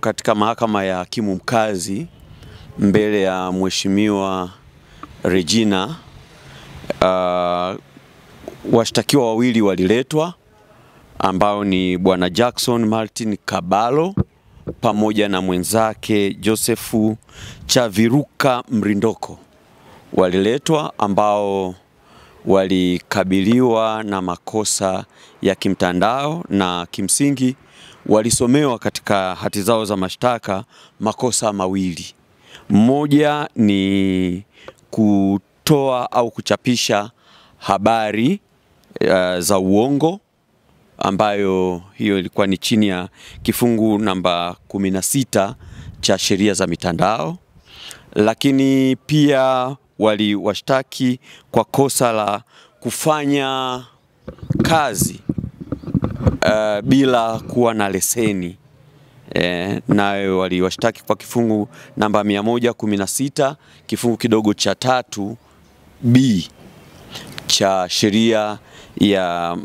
katika mahakama ya hakimu mkazi mbele ya Mheshimiwa Regina. Washtakiwa wawili waliletwa ambao ni Bwana Jackson Martin Kabalo pamoja na mwenzake Josefu Chaviruka Mrindoko. Waliletwa ambao walikabiliwa na makosa ya kimtandao na kimsingi walisomewa katika hati zao za mashtaka makosa mawili. Mmoja ni kutoa au kuchapisha habari za uongo, ambayo hiyo ilikuwa ni chini ya kifungu namba 16 cha sheria za mitandao. Lakini pia waliwashtaki kwa kosa la kufanya kazi bila kuwa na leseni. Nayo waliwashtaki kwa kifungu namba 116 kifungu kidogo cha 3B cha sheria ya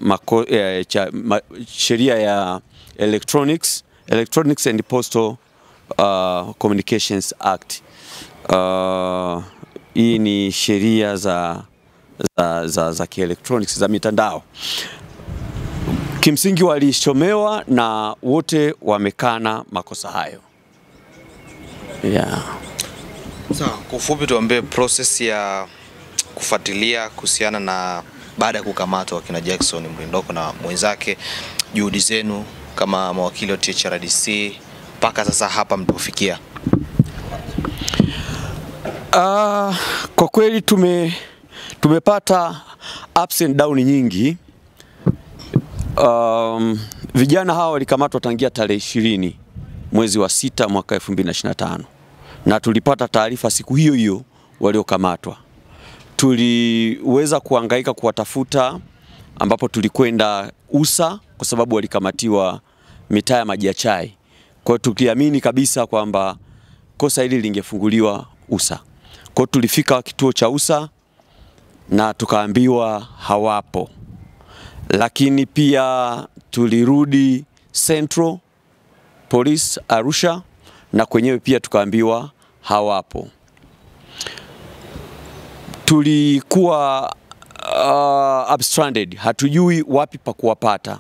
sheria ya Electronics and Postal Communications Act. Hii ni sheria za kielektronics za mitandao. Kimsingi walishomewa na wote wamekana makosa hayo. Sawa, kwa ufupi tuambie process ya kufuatilia kuhusiana na baada ya kukamatwa kina Jackson Mrindoko na mwenzake, juhudi zenu kama mawakili wa THRDC mpaka sasa hapa mlipofikia. Kwa kweli tumepata ups and down nyingi. Vijana hawa walikamatwa tangia tarehe 20 mwezi wa 6 mwaka 2025 na tulipata taarifa siku hiyo hiyo waliokamatwa. Tuliweza kuhangaika kuwatafuta, ambapo tulikwenda Usa kwa sababu walikamatiwa mitaa ya Maji ya Chai. Kwa hiyo tukiamini kabisa kwamba kosa hili lingefunguliwa Usa. Kwa hiyo tulifika kituo cha Usa na tukaambiwa hawapo. Lakini pia tulirudi Central Police Arusha na kwenyewe pia tukaambiwa hawapo. Tulikuwa abstranded, hatujui wapi pa kuwapata.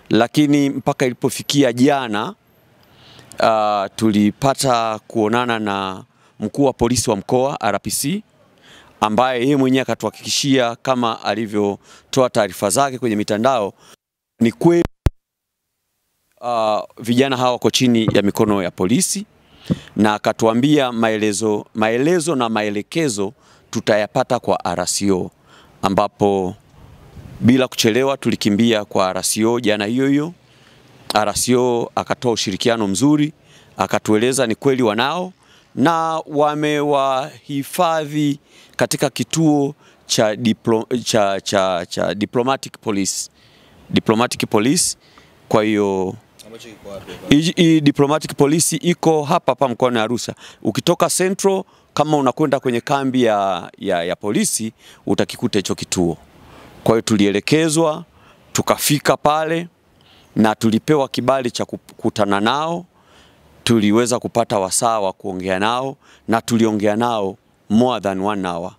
Lakini mpaka ilipofikia jana tulipata kuonana na mkuu wa polisi wa mkoa RPC, ambaye yeye mwenyewe akatuhakikishia kama alivyotoa taarifa zake kwenye mitandao ni kweli vijana hawa wako chini ya mikono ya polisi, na akatuambia maelezo na maelekezo tutayapata kwa RCO, ambapo bila kuchelewa tulikimbia kwa RCO jana hiyo hiyo. RCO akatoa ushirikiano mzuri, akatueleza ni kweli wanao na wamewahifadhi katika kituo cha diplomatic police. Kwa hiyo hii diplomatic police iko hapa mkoani Arusha. Ukitoka Central kama unakwenda kwenye kambi ya polisi utakikuta hicho kituo. Kwa hiyo tulielekezwa, tukafika pale na tulipewa kibali cha kukutana nao. Tuliweza kupata wasaa wa kuongea nao na tuliongea nao more than 1 hour.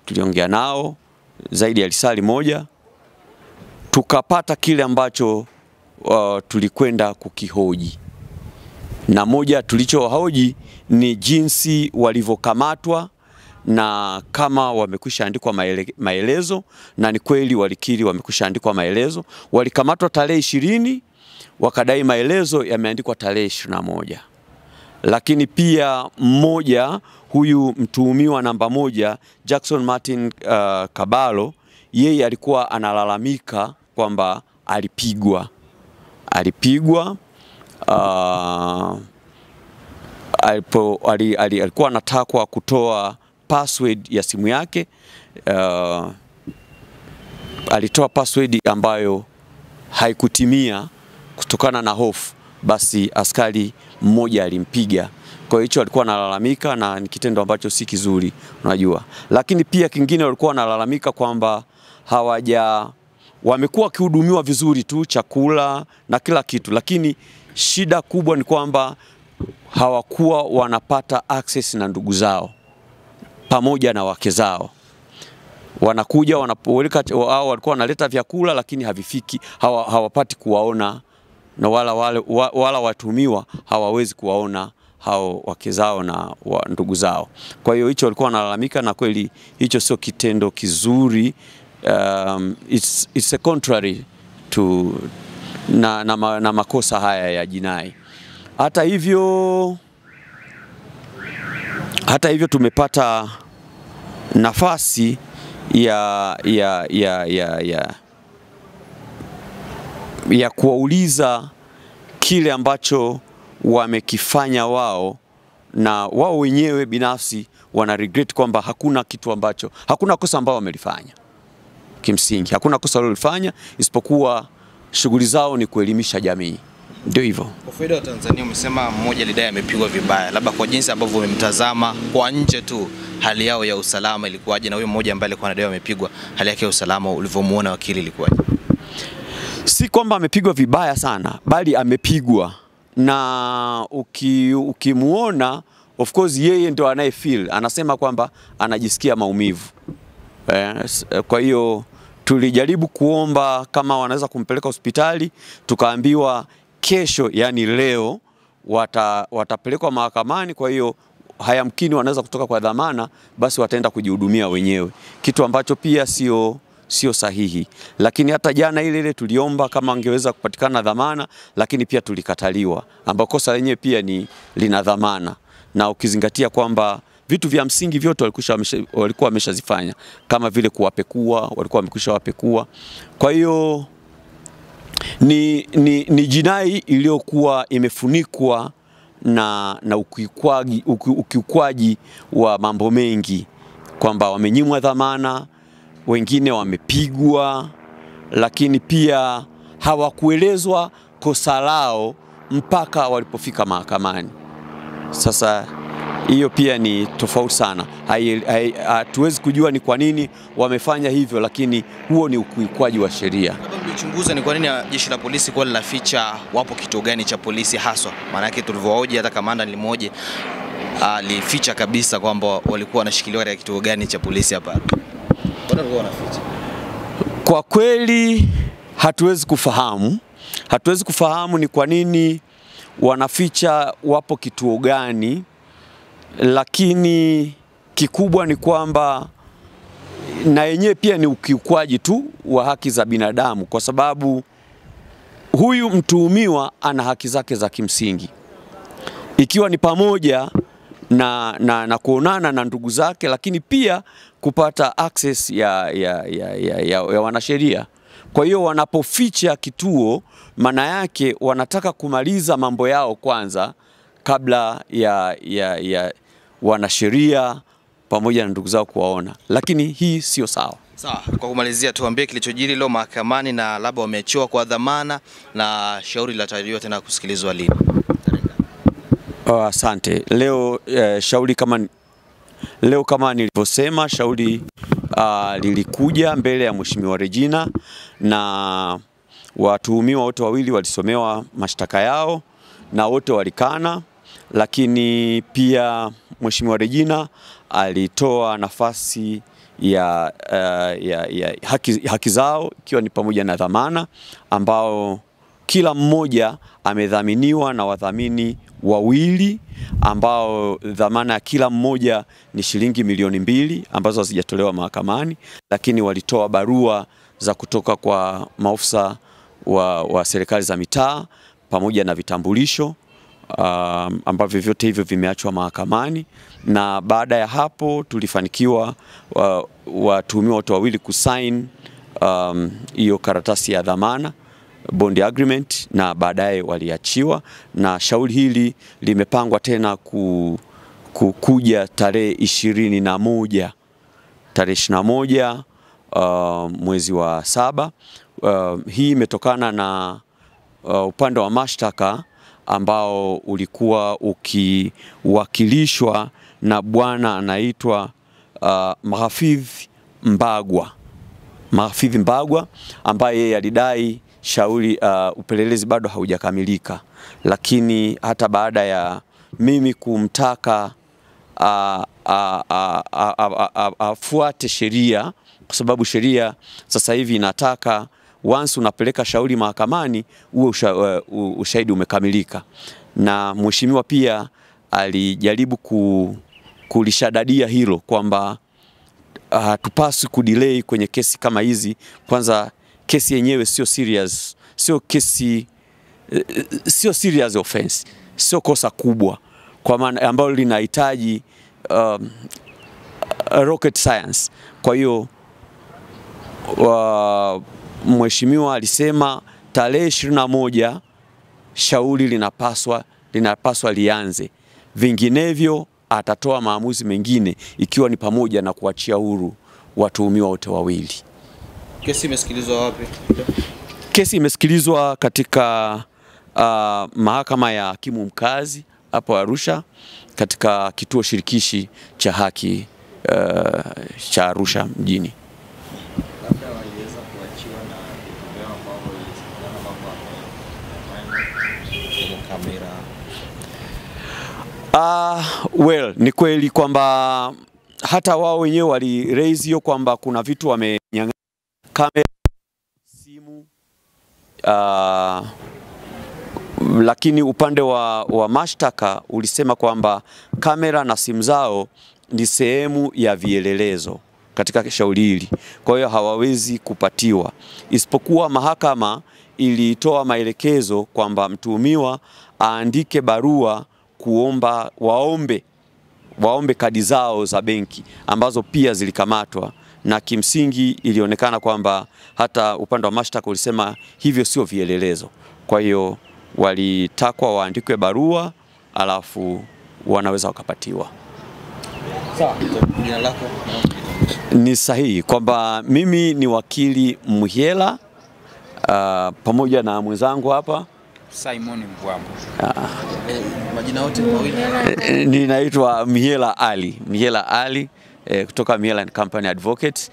Tuliongea nao zaidi ya lisali moja. Tukapata kile ambacho tulikwenda kukihoji. Na moja tulichohoji ni jinsi walivyokamatwa na kama wamekwisha andikwa maelezo, na ni kweli walikiri wamekwisha andikwa maelezo. Walikamatwa tarehe 20, wakadai maelezo yameandikwa tarehe 21. Lakini pia mmoja, huyu mtuhumiwa namba 1 Jackson Martin Kabalo, yeye alikuwa analalamika kwamba alipigwa. Alikuwa anatakwa kutoa password ya simu yake. Alitoa password ambayo haikutimia kutokana na hofu, basi askari mmoja alimpiga. Kwa hiyo alikuwa analalamika na ni kitendo ambacho si kizuri, unajua. Lakini pia kingine walikuwa wanalalamika kwamba wamekuwa wakihudumiwa vizuri tu, chakula na kila kitu, lakini shida kubwa ni kwamba hawakuwa wanapata access na ndugu zao pamoja na wake zao. Wanakuja wanapoweka, wao walikuwa wanaleta vyakula lakini havifiki, hawapati kuwaona, na wala watumiwa hawawezi kuwaona hao wake zao na ndugu zao. Kwa hiyo hicho walikuwa wanalalamika, na kweli hicho sio kitendo kizuri. It's a contrary to na makosa haya ya jinai. Hata hivyo tumepata nafasi ya kuwauliza kile ambacho wamekifanya wao, na wao wenyewe binafsi wana regret kwamba hakuna kosa ambao wamelifanya. Kimsingi hakuna kosa walilofanya, isipokuwa shughuli zao ni kuelimisha jamii. Ndio hivyo. Kwa faida wa Tanzania, umesema mmoja alidai amepigwa vibaya, labda kwa jinsi ambavyo umemtazama kwa nje tu, hali yao ya usalama ilikuwaje? Na huyo mmoja ambaye alikuwa anadai amepigwa, hali yake ya usalama ulivyomuona wakili ilikuwaje? Si kwamba amepigwa vibaya sana, bali amepigwa, na ukimuona of course yeye ndo anayefeel, anasema kwamba anajisikia maumivu. Kwa hiyo tulijaribu kuomba kama wanaweza kumpeleka hospitali, tukaambiwa kesho, yani leo, watapelekwa mahakamani. Kwa hiyo hayamkini wanaweza kutoka kwa dhamana, basi wataenda kujihudumia wenyewe, kitu ambacho pia sio sahihi. Lakini hata jana ile tuliomba kama angeweza kupatikana dhamana, lakini pia tulikataliwa, ambako kosa lenyewe pia lina dhamana, na ukizingatia kwamba vitu vya msingi vyote walikuwa wameshazifanya, kama vile kuwapekua, walikuwa wamekwisha wapekua. Kwa hiyo ni jinai iliyokuwa imefunikwa na ukiukwaji wa mambo mengi, kwamba wamenyimwa dhamana, wengine wamepigwa, lakini pia hawakuelezwa kosa lao mpaka walipofika mahakamani. Sasa hiyo pia ni tofauti sana. Hatuwezi kujua ni kwa nini wamefanya hivyo, lakini huo ni ukiukwaji wa sheria. Labda mlichunguza ni kwa nini jeshi la polisi kwa linaficha wapo kituo gani cha polisi haswa? Maana yake tulivyohoji hata kamanda mmoja alificha kabisa kwamba walikuwa wanashikiliwa katika kituo gani cha polisi hapa. Mbona walikuwa wanaficha? Kwa kweli hatuwezi kufahamu ni kwa nini wanaficha wapo kituo gani, lakini kikubwa ni kwamba na yenyewe pia ni ukiukwaji tu wa haki za binadamu, kwa sababu huyu mtuhumiwa ana haki zake za kimsingi, ikiwa ni pamoja na kuonana na ndugu zake, lakini pia kupata access ya wanasheria. Kwa hiyo wanapoficha kituo, maana yake wanataka kumaliza mambo yao kwanza kabla ya wanasheria pamoja na ndugu zao kuwaona, lakini hii sio sawa. Sawa, kwa kumalizia tuambie kilichojiri leo mahakamani, na labda wameachiwa kwa dhamana, na shauri linatarajiwa tena kusikilizwa lini? Asante. Shauri kama nilivyosema, shauri lilikuja mbele ya Mheshimiwa Regina, na watuhumiwa wote wawili walisomewa mashtaka yao na wote walikana, lakini pia Mheshimiwa Regina alitoa nafasi ya haki zao, ikiwa ni pamoja na dhamana, ambao kila mmoja amedhaminiwa na wadhamini wawili, ambao dhamana ya kila mmoja ni shilingi milioni 2 ambazo hazijatolewa mahakamani, lakini walitoa barua za kutoka kwa maafisa wa serikali za mitaa pamoja na vitambulisho ambavyo vyote hivyo vimeachwa mahakamani. Na baada ya hapo tulifanikiwa watuhumiwa wote wawili kusign hiyo karatasi ya dhamana, bond agreement, na baadaye waliachiwa, na shauri hili limepangwa tena kuja tarehe 21 mwezi wa 7. Hii imetokana na upande wa mashtaka ambao ulikuwa ukiwakilishwa na bwana anaitwa Mahafidh Mbagwa, ambaye alidai shauri upelelezi bado haujakamilika, lakini hata baada ya mimi kumtaka afuate sheria, kwa sababu sheria sasa hivi inataka once unapeleka shauri mahakamani huo ushahidi umekamilika. Na mheshimiwa pia alijaribu kulishadadia hilo kwamba hatupaswi kudelay kwenye kesi kama hizi. Kwanza kesi yenyewe sio serious, sio serious offense, sio kosa kubwa kwa maana ambalo linahitaji rocket science. Kwa hiyo mheshimiwa alisema tarehe 21 shauri linapaswa lianze, vinginevyo atatoa maamuzi mengine ikiwa ni pamoja na kuachia huru watuhumiwa wote wawili. Kesi imesikilizwa wapi? Kesi imesikilizwa katika mahakama ya hakimu mkazi hapo Arusha, katika kituo shirikishi cha haki cha Arusha mjini. Labda waliweza kuachiwa na kupewa mambo kamera. Ni kweli kwamba hata wao wenyewe wali raise hiyo kwamba kuna vitu wamenyang'anya, kamera, simu, lakini upande wa mashtaka ulisema kwamba kamera na simu zao ni sehemu ya vielelezo katika shauri hili, kwa hiyo hawawezi kupatiwa, isipokuwa mahakama ilitoa maelekezo kwamba mtuhumiwa aandike barua kuomba waombe kadi zao za benki ambazo pia zilikamatwa, na kimsingi ilionekana kwamba hata upande wa mashtaka ulisema hivyo sio vielelezo. Kwa hiyo walitakwa waandikwe barua alafu wanaweza wakapatiwa. Sawa, jina lako? Ni sahihi kwamba mimi ni wakili Mhyela pamoja na mwenzangu hapa Simon Mbwambo. Majina yote mawili? Ninaitwa Mhyela Ali kutoka Mhyela and Company Advocates.